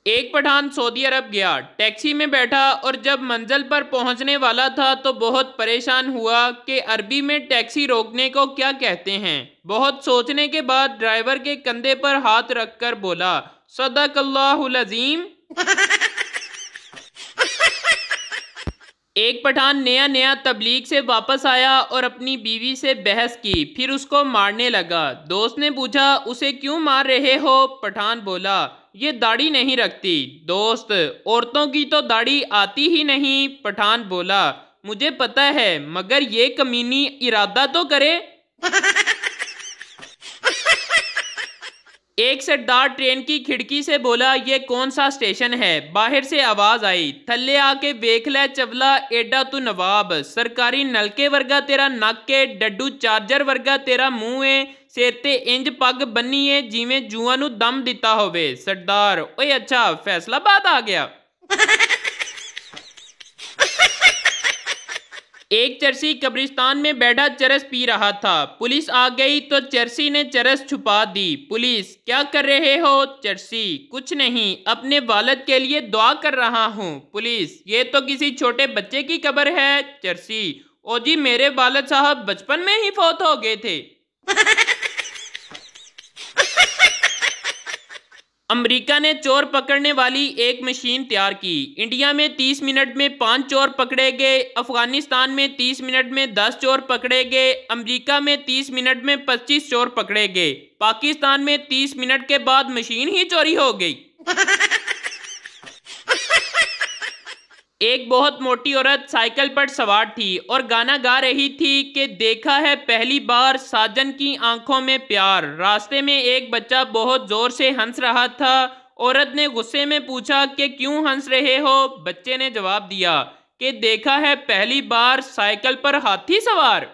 एक पठान सऊदी अरब गया, टैक्सी में बैठा और जब मंजिल पर पहुंचने वाला था तो बहुत परेशान हुआ कि अरबी में टैक्सी रोकने को क्या कहते हैं। बहुत सोचने के बाद ड्राइवर के कंधे पर हाथ रखकर बोला, सदकल्लाहुल अज़ीम। एक पठान नया नया तबलीग से वापस आया और अपनी बीवी से बहस की, फिर उसको मारने लगा। दोस्त ने पूछा, उसे क्यों मार रहे हो? पठान बोला, ये दाढ़ी नहीं रखती। दोस्त, औरतों की तो दाढ़ी आती ही नहीं। पठान बोला, मुझे पता है, मगर ये कमीनी इरादा तो करे। एक सरदार ट्रेन की खिड़की से बोला, ये कौन सा स्टेशन है? बाहर से आवाज आई, थल्ले आके वेख ले चवला, एडा तू नवाब। सरकारी नलके वर्गा तेरा नक है, डड्डू चार्जर वर्गा तेरा मुंह है, सिर ते इंज पग बन्नी है जिवें जुआं नू दम दिता होवे। सरदार, ओए अच्छा, फैसलाबाद आ गया। एक चरसी कब्रिस्तान में बैठा चरस पी रहा था। पुलिस आ गई तो चरसी ने चरस छुपा दी। पुलिस, क्या कर रहे हो? चरसी, कुछ नहीं, अपने वालिद के लिए दुआ कर रहा हूँ। पुलिस, ये तो किसी छोटे बच्चे की कब्र है। चरसी, ओ जी, मेरे वालिद साहब बचपन में ही फौत हो गए थे। अमेरिका ने चोर पकड़ने वाली एक मशीन तैयार की। इंडिया में 30 मिनट में 5 चोर पकड़े गए, अफगानिस्तान में 30 मिनट में 10 चोर पकड़े गए, अमेरिका में 30 मिनट में 25 चोर पकड़े गए, पाकिस्तान में 30 मिनट के बाद मशीन ही चोरी हो गई। एक बहुत मोटी औरत साइकिल पर सवार थी और गाना गा रही थी कि देखा है पहली बार साजन की आंखों में प्यार। रास्ते में एक बच्चा बहुत जोर से हंस रहा था। औरत ने गुस्से में पूछा कि क्यों हंस रहे हो? बच्चे ने जवाब दिया कि देखा है पहली बार साइकिल पर हाथी सवार।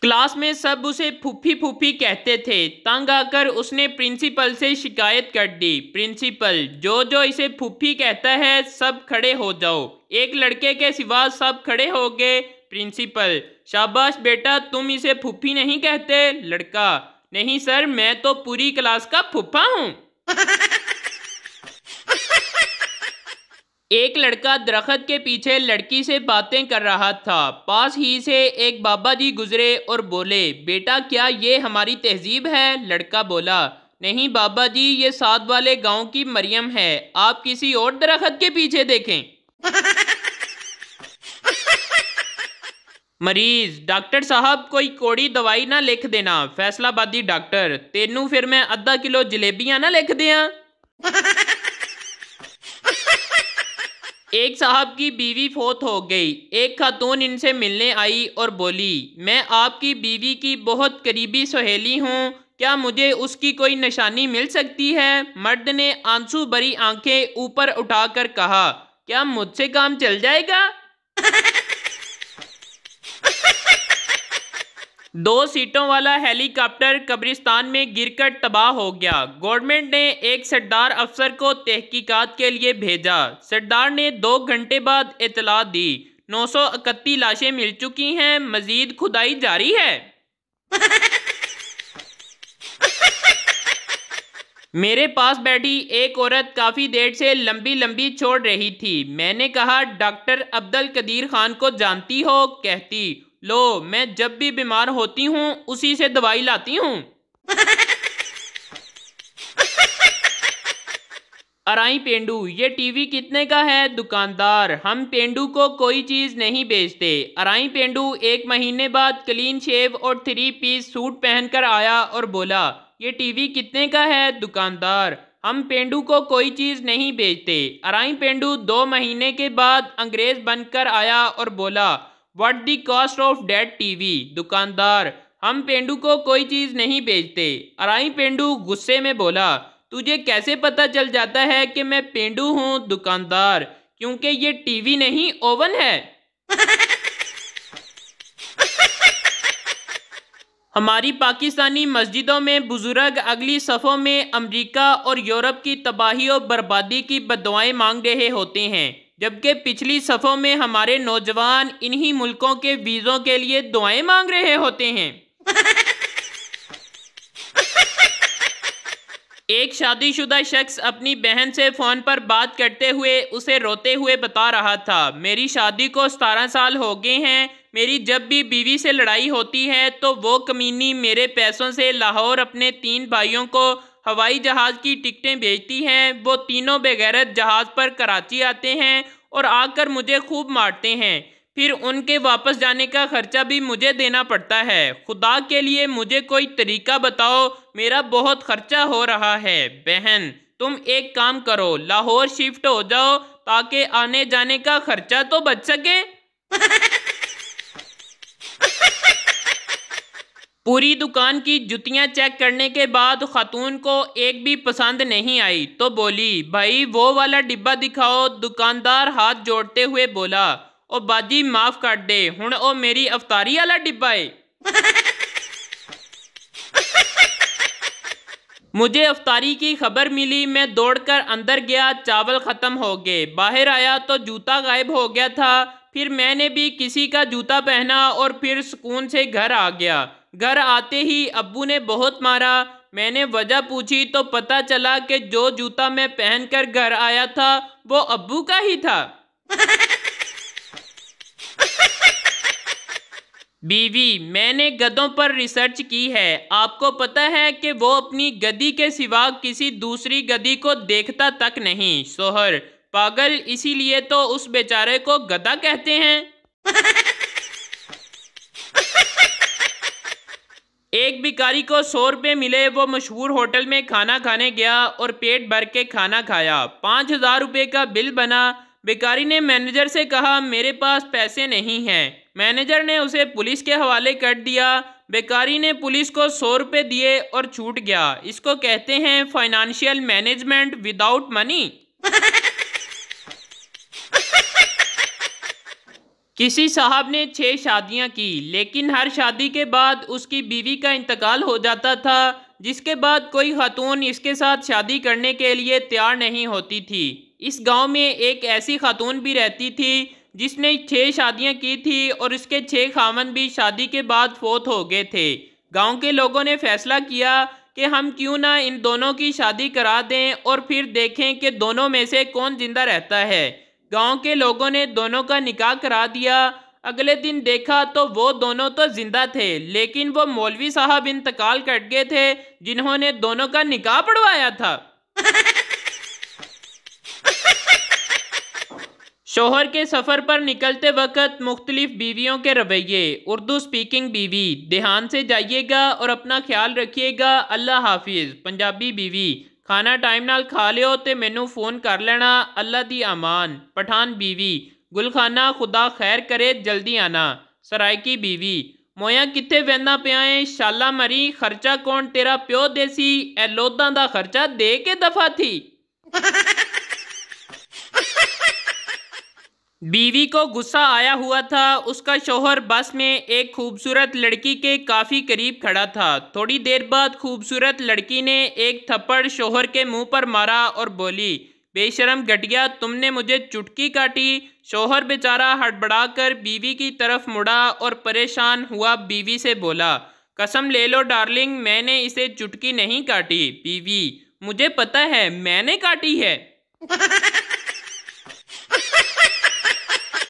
क्लास में सब उसे फूफी फूफी कहते थे। तंग आकर उसने प्रिंसिपल से शिकायत कर दी। प्रिंसिपल, जो जो इसे फूफी कहता है सब खड़े हो जाओ। एक लड़के के सिवा सब खड़े हो गए। प्रिंसिपल, शाबाश बेटा, तुम इसे फूफी नहीं कहते। लड़का, नहीं सर, मैं तो पूरी क्लास का फूफा हूँ। एक लड़का दरख्त के पीछे लड़की से बातें कर रहा था। पास ही से एक बाबा जी गुजरे और बोले, बेटा क्या ये हमारी तहजीब है? लड़का बोला, नहीं बाबा जी, ये साथ वाले गांव की मरियम है, आप किसी और दरख्त के पीछे देखें। मरीज, डॉक्टर साहब कोई कोड़ी दवाई ना लिख देना। फैसलाबादी डॉक्टर, तेनू फिर मैं आधा किलो जलेबियां ना लिख दिया। एक साहब की बीवी फौत हो गई। एक खातून इनसे मिलने आई और बोली, मैं आपकी बीवी की बहुत करीबी सहेली हूँ, क्या मुझे उसकी कोई निशानी मिल सकती है? मर्द ने आंसू भरी आंखें ऊपर उठाकर कहा, क्या मुझसे काम चल जाएगा? 2 सीटों वाला हेलीकॉप्टर कब्रिस्तान में गिरकर तबाह हो गया। गवर्नमेंट ने एक सरदार अफसर को तहकीकात के लिए भेजा। सरदार ने 2 घंटे बाद इतला दी, 931 लाशें मिल चुकी हैं, मजीद खुदाई जारी है। मेरे पास बैठी एक औरत काफ़ी देर से लंबी लंबी छोड़ रही थी। मैंने कहा, डॉक्टर अब्दुल कदीर खान को जानती हो? कहती, लो, मैं जब भी बीमार होती हूँ उसी से दवाई लाती हूँ। अराई पेंडू, ये टीवी कितने का है? दुकानदार, हम पेंडू को कोई चीज़ नहीं बेचते। अराई पेंडू 1 महीने बाद क्लीन शेव और 3 पीस सूट पहनकर आया और बोला, ये टीवी कितने का है? दुकानदार, हम पेंडू को कोई चीज़ नहीं बेचते। अराई पेंडू 2 महीने के बाद अंग्रेज बनकर आया और बोला, what the cost of that TV? दुकानदार, हम पेंडू को कोई चीज़ नहीं बेचते। अराई पेंडू गुस्से में बोला, तुझे कैसे पता चल जाता है कि मैं पेंडू हूँ? दुकानदार, क्योंकि ये टीवी नहीं ओवन है। हमारी पाकिस्तानी मस्जिदों में बुजुर्ग अगली सफ़ों में अमेरिका और यूरोप की तबाही और बर्बादी की बद्दुआएं मांग रहे होते हैं, जबकि पिछली सफ़ों में हमारे नौजवान इन्हीं मुल्कों के वीज़ों के लिए दुआएं मांग रहे होते हैं। एक शादीशुदा शख्स अपनी बहन से फ़ोन पर बात करते हुए उसे रोते हुए बता रहा था, मेरी शादी को 17 साल हो गए हैं। मेरी जब भी बीवी से लड़ाई होती है तो वो कमीनी मेरे पैसों से लाहौर अपने 3 भाइयों को हवाई जहाज़ की टिकटें भेजती हैं। वो तीनों बेगैरत जहाज़ पर कराची आते हैं और आकर मुझे खूब मारते हैं। फिर उनके वापस जाने का खर्चा भी मुझे देना पड़ता है। खुदा के लिए मुझे कोई तरीका बताओ, मेरा बहुत खर्चा हो रहा है। बहन, तुम एक काम करो, लाहौर शिफ्ट हो जाओ ताकि आने जाने का खर्चा तो बच सके। पूरी दुकान की जुतियां चेक करने के बाद खातून को एक भी पसंद नहीं आई तो बोली, भाई वो वाला डिब्बा दिखाओ। दुकानदार हाथ जोड़ते हुए बोला, ओ बाजी माफ कर दे, हुण ओ मेरी अफतारी वाला डिब्बा है। मुझे अफतारी की खबर मिली, मैं दौड़कर अंदर गया, चावल ख़त्म हो गए। बाहर आया तो जूता गायब हो गया था। फिर मैंने भी किसी का जूता पहना और फिर सुकून से घर आ गया। घर आते ही अब्बू ने बहुत मारा। मैंने वजह पूछी तो पता चला कि जो जूता मैं पहनकर घर आया था वो अब्बू का ही था। बीवी, मैंने गधों पर रिसर्च की है। आपको पता है कि वो अपनी गधी के सिवा किसी दूसरी गधी को देखता तक नहीं। शोहर, पागल, इसीलिए तो उस बेचारे को गधा कहते हैं। एक भिखारी को 100 रुपये मिले। वो मशहूर होटल में खाना खाने गया और पेट भर के खाना खाया। 5000 रुपये का बिल बना। भिखारी ने मैनेजर से कहा, मेरे पास पैसे नहीं हैं। मैनेजर ने उसे पुलिस के हवाले कर दिया। भिखारी ने पुलिस को 100 रुपये दिए और छूट गया। इसको कहते हैं फाइनेंशियल मैनेजमेंट विदाउट मनी। किसी साहब ने 6 शादियां की, लेकिन हर शादी के बाद उसकी बीवी का इंतकाल हो जाता था, जिसके बाद कोई खातून इसके साथ शादी करने के लिए तैयार नहीं होती थी। इस गांव में एक ऐसी खातून भी रहती थी जिसने 6 शादियां की थी और इसके 6 खामन भी शादी के बाद फोत हो गए थे। गांव के लोगों ने फैसला किया कि हम क्यों ना इन दोनों की शादी करा दें और फिर देखें कि दोनों में से कौन जिंदा रहता है। गांव के लोगों ने दोनों का निकाह करा दिया। अगले दिन देखा तो वो दोनों तो जिंदा थे, लेकिन वो मौलवी साहब इंतकाल कर गए थे जिन्होंने दोनों का निकाह पढ़वाया था। शोहर के सफ़र पर निकलते वक्त मुख्तलिफ बीवियों के रवैये। उर्दू स्पीकिंग बीवी, ध्यान से जाइएगा और अपना ख्याल रखिएगा, अल्लाह हाफिज़। पंजाबी बीवी, खाना टाइम नाल खा लियो ते मैनू फ़ोन कर लेना, अल्लाह दी अमान। पठान बीवी, गुलखाना, खुदा खैर करे, जल्दी आना। सरायकी बीवी, मोया कित्थे वहना पिया है, शाला मरी, खर्चा कौन तेरा प्यो देसी, ए लोधां दा खर्चा दे के दफा थी। बीवी को गुस्सा आया हुआ था। उसका शौहर बस में एक खूबसूरत लड़की के काफ़ी करीब खड़ा था। थोड़ी देर बाद खूबसूरत लड़की ने एक थप्पड़ शौहर के मुंह पर मारा और बोली, बेशरम घटिया, तुमने मुझे चुटकी काटी। शौहर बेचारा हड़बड़ाकर बीवी की तरफ मुड़ा और परेशान हुआ बीवी से बोला, कसम ले लो डार्लिंग, मैंने इसे चुटकी नहीं काटी। बीवी, मुझे पता है मैंने काटी है।